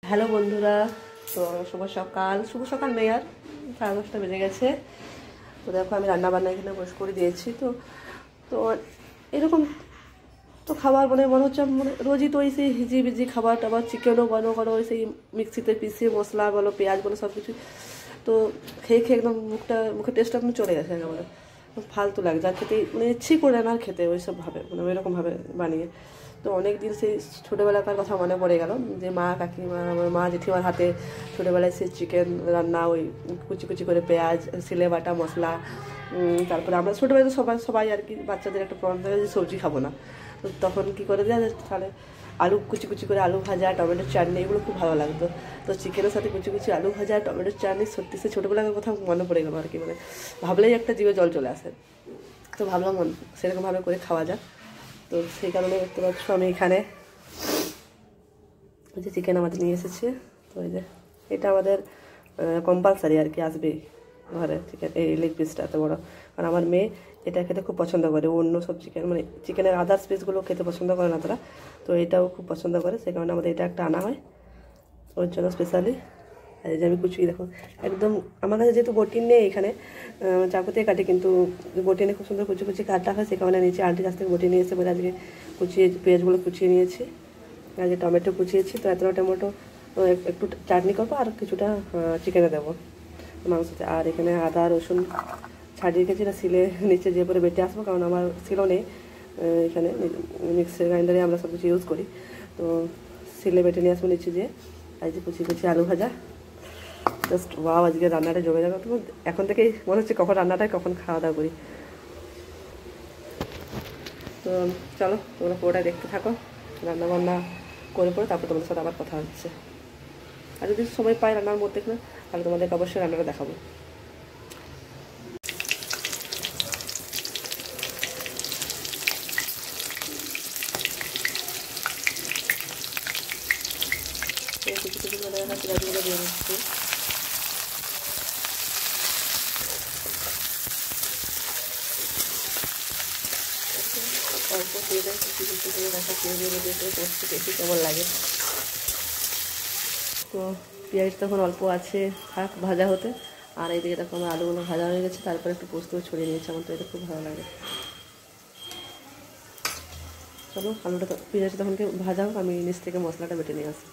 Hello বন্ধুরা, তো শুভ সকাল মেয়ার 10:30 বেজে গেছে। তো দেখো আমি রান্নাবান্না এখানে বসে করে দিয়েছি। তো তো এরকম তো খাবার মনে হচ্ছে রোজই তো ওই সেই হিজিবিজি খাবার টাবার, চিকেনও করো ওই সেই মিক্সিতে পিষিয়ে মশলা বলো পেঁয়াজ বলো সব কিছু। তো খেয়ে খেয়ে একদম মুখের টেস্টটা একদম চলে গেছে একেবারে, ফালতু লাগছে। আর খেতে ইচ্ছেই করে না আর খেতে ওইসব ভাবে, ওইরকমভাবে বানিয়ে। তো অনেক দিন সেই ছোটোবেলাকার কথা মনে পড়ে গেল, যে মা কাকিমা আমার মা জেঠিমার হাতে ছোটোবেলায় সেই চিকেন রান্না, ওই কুচি কুচি করে পেঁয়াজ সিলে বাটা মশলা। তারপরে আমরা ছোটোবেলায় সবাই সবাই আর কি বাচ্চাদের একটা প্রবলেম থাকে যে সবজি খাবো না। তো তখন কী করে দেওয়া তাহলে আলু কুচি কুচি করে আলু ভাজা, টমেটোর চাটনি, এগুলো খুব ভালো লাগতো। তো চিকেনের সাথে কুচি কুচি আলু ভাজা, টমেটোর চাটনি, সত্যি সে ছোটোবেলার কথা মনে পড়ে গেলো আর কি। ভাবলেই একটা জিভে জল চলে আসে। তো ভাবলাম সেরকমভাবে করে খাওয়া যাক। তো সেই কারণে দেখতে পাচ্ছ আমি এখানে ওই যে চিকেন আমাদের নিয়ে এসেছে। তো এই যে এটা আমাদের কম্পালসারি আর কি, আসবে ঘরে চিকেন, এই লেগ পিসটা এত বড়ো। কারণ আমার মেয়ে এটা খেতে খুব পছন্দ করে, অন্য সব চিকেন চিকেনের আদার্স পিসগুলো খেতে পছন্দ করে না তারা। তো এটাও খুব পছন্দ করে, সেই কারণে আমাদের এটা একটা আনা হয় ওর জন্য স্পেশালি। এই যে আমি কুচিয়ে দেখুন একদম, আমার কাছে যেহেতু বটিন নেই এখানে, চাকুতে কাটে, কিন্তু বটিনে খুব সুন্দর কুচি কুচি কাটা হয়, সে কারণে নিচে আন্টির কাছ থেকে বটি নিয়ে এসে বলে আজকে কুচিয়ে পেঁয়াজগুলো কুচিয়ে নিয়েছি, আজকে টমেটো কুচিয়েছি। তো এতটা টমেটো একটু চাটনি করবো, আর কিছুটা চিকেনে দেবো মাংসতে। আর এখানে আদা রসুন ছাড়িয়ে রেখেছি, এটা সিলে নিচে যে পরে বেটে আসবো, কারণ আমার সিলও নেই এখানে, মিক্সার গ্রাইন্ডারে আমরা সব কিছু ইউজ করি। তো সিলে বেটে নিয়ে আসবো নিচে যেয়ে। আর যে কুচি কুচি আলু ভাজা, জাস্ট ওয়াও, আজকে রান্নাটা জমে যাবে। তো এখন থেকেই মনে হচ্ছে কখন রান্নাটায় কখন খাওয়া দাওয়া করি। তো চলো তোমরা পুরোটা দেখতে থাকো, রান্না বান্না করে পরে তারপর তোমাদের সাথে আবার কথা হচ্ছে। আর যদি সময় পাই রান্নার মধ্যে তাহলে তোমাদেরকে অবশ্যই রান্নাটা দেখাবো। কিছু কিছু করে পেঁয়াজগুলো দিয়ে দিচ্ছি। অল্প তেলে কিছু কিছু করে রাখা পেঁয়াজগুলো দিয়ে পোস্ত বেশি কেমন লাগে। তো পেঁয়াজ তখন অল্প আছে, থাক ভাজা হতে। আর এইদিকে দেখো আমার আলুগুলো ভাজা হয়ে গেছে, তারপরে একটু পোস্ত ছড়িয়ে নিয়েছি। আমার তো এটা খুব ভালো লাগে। চলো আলুটা পেঁয়াজটা তখন ভাজা হোক, আমি নিচ থেকে মশলাটা বেটে নিয়ে আসি।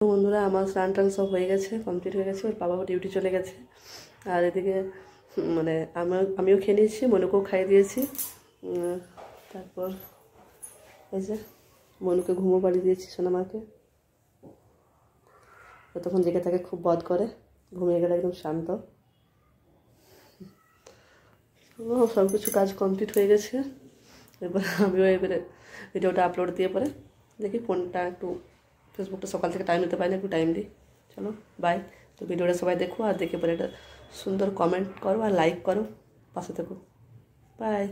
তো বন্ধুরা আমার স্নান টান সব হয়ে গেছে, কমপ্লিট হয়ে গেছে, ওর বাবাও ডিউটি চলে গেছে। আর এদিকে মানে আমিও খেয়ে নিয়েছি, মনুকেও খাইয়ে দিয়েছি। তারপর এই যে মনুকে ঘুমো পাড়িয়ে দিয়েছি সোনামাকে। তখন জেগে থাকে, খুব বদ করে, ঘুমিয়ে গেলে একদম শান্ত। সব কিছু কাজ কমপ্লিট হয়ে গেছে। এবার আমিও এবারে ভিডিওটা আপলোড দিয়ে পরে দেখি ফোনটা একটু, ফেসবুকটা সকাল থেকে টাইম দিতে পারি না, একটু টাইম দিই। চলো বাই। তো ভিডিওটা সবাই দেখো, আর দেখে পরে একটা সুন্দর কমেন্ট করো আর লাইক করো, পাশে থেকো। বাই।